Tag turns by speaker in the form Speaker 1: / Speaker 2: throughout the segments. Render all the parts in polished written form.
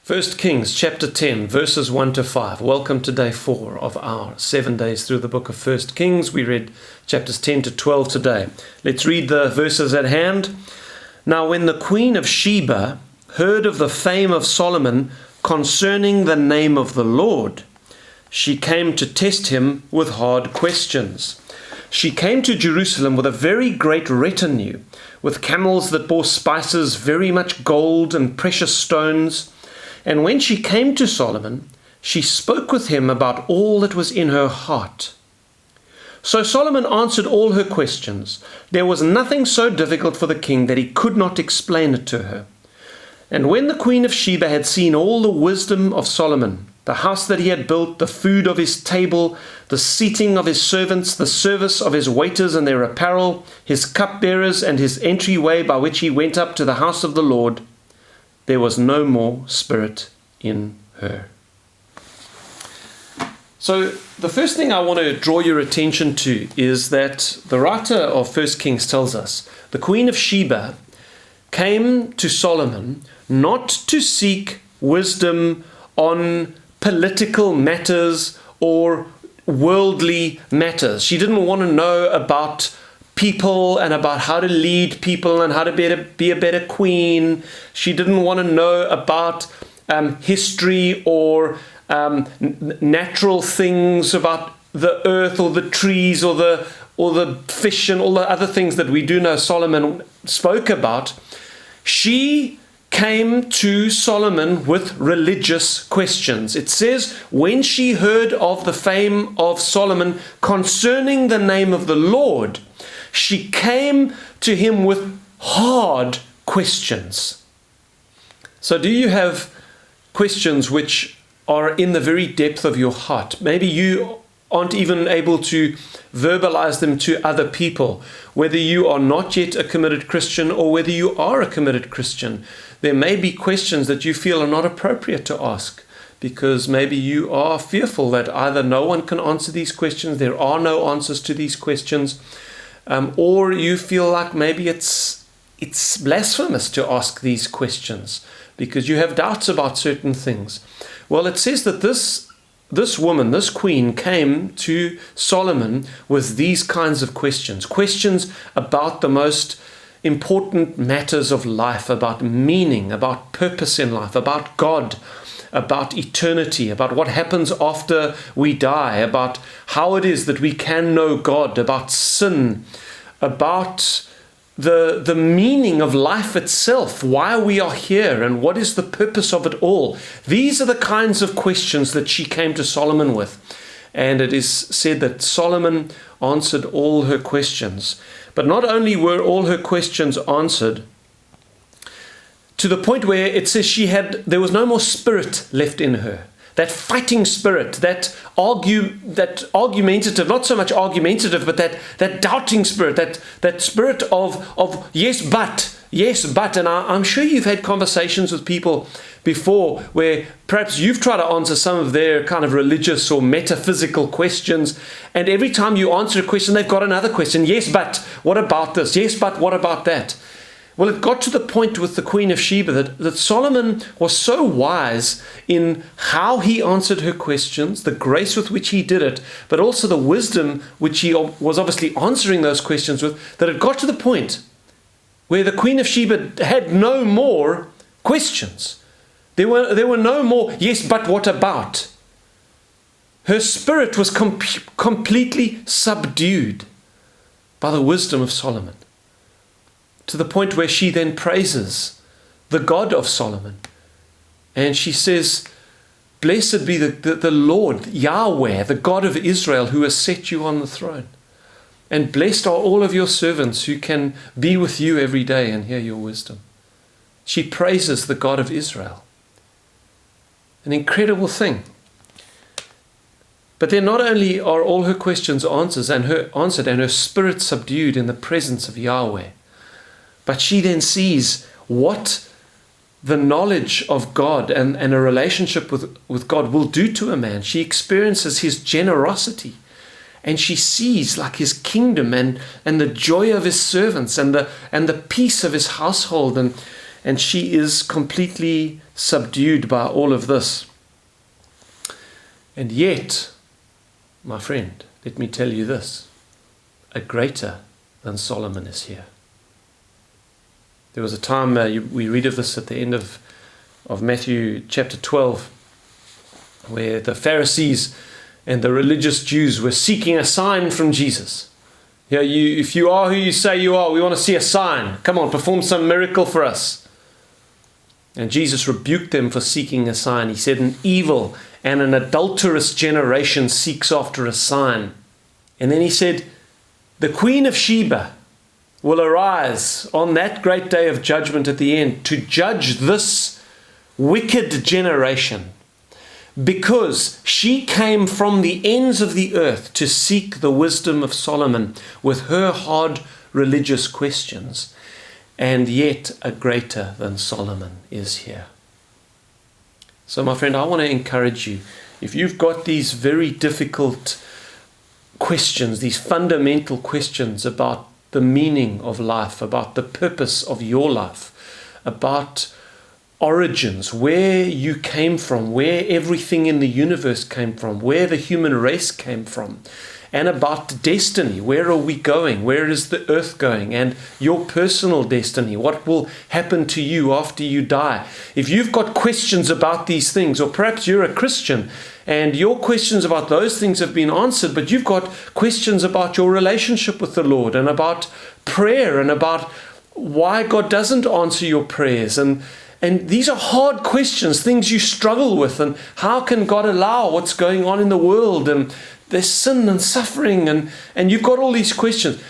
Speaker 1: 1 Kings chapter 10, verses 1 to 5. Welcome to day 4 of our 7 days through the book of 1 Kings. We read chapters 10 to 12 today. Let's read the verses at hand. Now when the queen of Sheba heard of the fame of Solomon concerning the name of the Lord, she came to test him with hard questions. She came to Jerusalem with a very great retinue, with camels that bore spices, very much gold and precious stones. And when she came to Solomon, she spoke with him about all that was in her heart. So Solomon answered all her questions. There was nothing so difficult for the king that he could not explain it to her. And when the queen of Sheba had seen all the wisdom of Solomon, the house that he had built, the food of his table, the seating of his servants, the service of his waiters and their apparel, his cupbearers, and his entryway by which he went up to the house of the Lord, there was no more spirit in her. So the first thing I want to draw your attention to is that the writer of 1 Kings tells us the queen of Sheba came to Solomon not to seek wisdom on political matters or worldly matters. She didn't want to know about people and about how to lead people and how to be a better queen. She didn't want to know about history or natural things about the earth or the trees or the fish and all the other things that we do know Solomon spoke about. She came to Solomon with religious questions. It says, when she heard of the fame of Solomon concerning the name of the Lord, she came to him with hard questions. So do you have questions which are in the very depth of your heart? Maybe you aren't even able to verbalize them to other people. Whether you are not yet a committed Christian or whether you are a committed Christian, there may be questions that you feel are not appropriate to ask because maybe you are fearful that either no one can answer these questions, there are no answers to these questions, or you feel like maybe it's blasphemous to ask these questions because you have doubts about certain things. Well, it says that this woman, this queen, came to Solomon with these kinds of questions about the most important matters of life, about meaning, about purpose in life, about God, about eternity, about what happens after we die, about how it is that we can know God, about sin, about the meaning of life itself, why we are here, and what is the purpose of it all. These are the kinds of questions that she came to Solomon with. And it is said that Solomon answered all her questions. But not only were all her questions answered, to the point where it says there was no more spirit left in her. That fighting spirit, that argumentative, not so much argumentative, but that doubting spirit, that spirit of yes, but. And I'm sure you've had conversations with people before where perhaps you've tried to answer some of their kind of religious or metaphysical questions, and every time you answer a question, they've got another question. Yes, but what about this? Yes, but what about that? Well, it got to the point with the Queen of Sheba that Solomon was so wise in how he answered her questions, the grace with which he did it, but also the wisdom which he was obviously answering those questions with, that it got to the point where the Queen of Sheba had no more questions. There were no more, yes, but what about? Her spirit was completely subdued by the wisdom of Solomon, to the point where she then praises the God of Solomon. And she says, blessed be the Lord, Yahweh, the God of Israel, who has set you on the throne. And blessed are all of your servants who can be with you every day and hear your wisdom. She praises the God of Israel. An incredible thing. But then not only are all her questions answered and her spirit subdued in the presence of Yahweh, but she then sees what the knowledge of God and a relationship with God will do to a man. She experiences his generosity, and she sees like his kingdom and the joy of his servants and the peace of his household. and she is completely subdued by all of this. And yet, my friend, let me tell you this, a greater than Solomon is here. There was a time, we read of this at the end of Matthew chapter 12, where the Pharisees and the religious Jews were seeking a sign from Jesus. If you are who you say you are, we want to see a sign. Come on, perform some miracle for us. And Jesus rebuked them for seeking a sign. He said, an evil and an adulterous generation seeks after a sign. And then he said, the Queen of Sheba will arise on that great day of judgment at the end to judge this wicked generation, because she came from the ends of the earth to seek the wisdom of Solomon with her hard religious questions. And yet a greater than Solomon is here. So my friend, I want to encourage you, if you've got these very difficult questions, these fundamental questions about the meaning of life, about the purpose of your life, about origins, where you came from, where everything in the universe came from, where the human race came from, and about destiny. Where are we going? Where is the earth going? And your personal destiny. What will happen to you after you die? If you've got questions about these things, or perhaps you're a Christian and your questions about those things have been answered, but you've got questions about your relationship with the Lord and about prayer and about why God doesn't answer your prayers, and these are hard questions, things you struggle with, and how can God allow what's going on in the world, and there's sin and suffering, and you've got all these questions.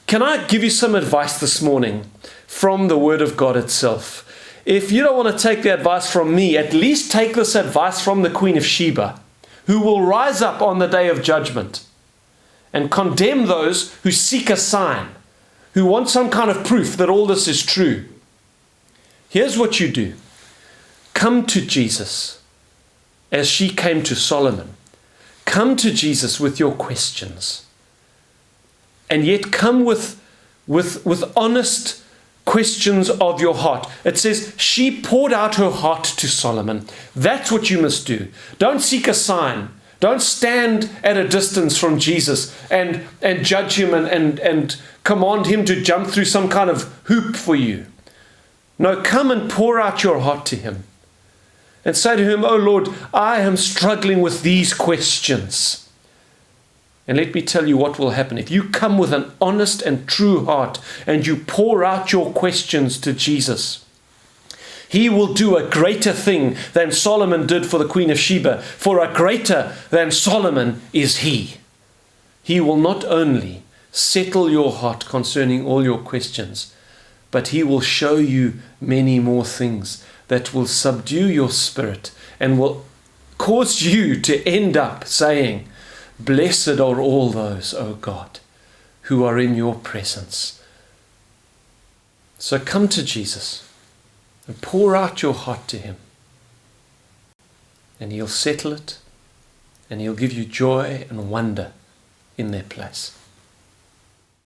Speaker 1: Can I give you some advice this morning from the Word of God itself? If you don't want to take the advice from me, at least take this advice from the Queen of Sheba, who will rise up on the day of judgment and condemn those who seek a sign, who want some kind of proof that all this is true. Here's what you do. Come to Jesus as she came to Solomon. Come to Jesus with your questions. And yet come with honest questions of your heart. It says she poured out her heart to Solomon. That's what you must do. Don't seek a sign. Don't stand at a distance from Jesus and judge him and command him to jump through some kind of hoop for you. No, come and pour out your heart to him and say to him, oh Lord, I am struggling with these questions. And let me tell you what will happen. If you come with an honest and true heart and you pour out your questions to Jesus, he will do a greater thing than Solomon did for the Queen of Sheba. For a greater than Solomon is he. He will not only settle your heart concerning all your questions, but he will show you many more things that will subdue your spirit and will cause you to end up saying, blessed are all those, O God, who are in your presence. So come to Jesus and pour out your heart to him, and he'll settle it, and he'll give you joy and wonder in their place.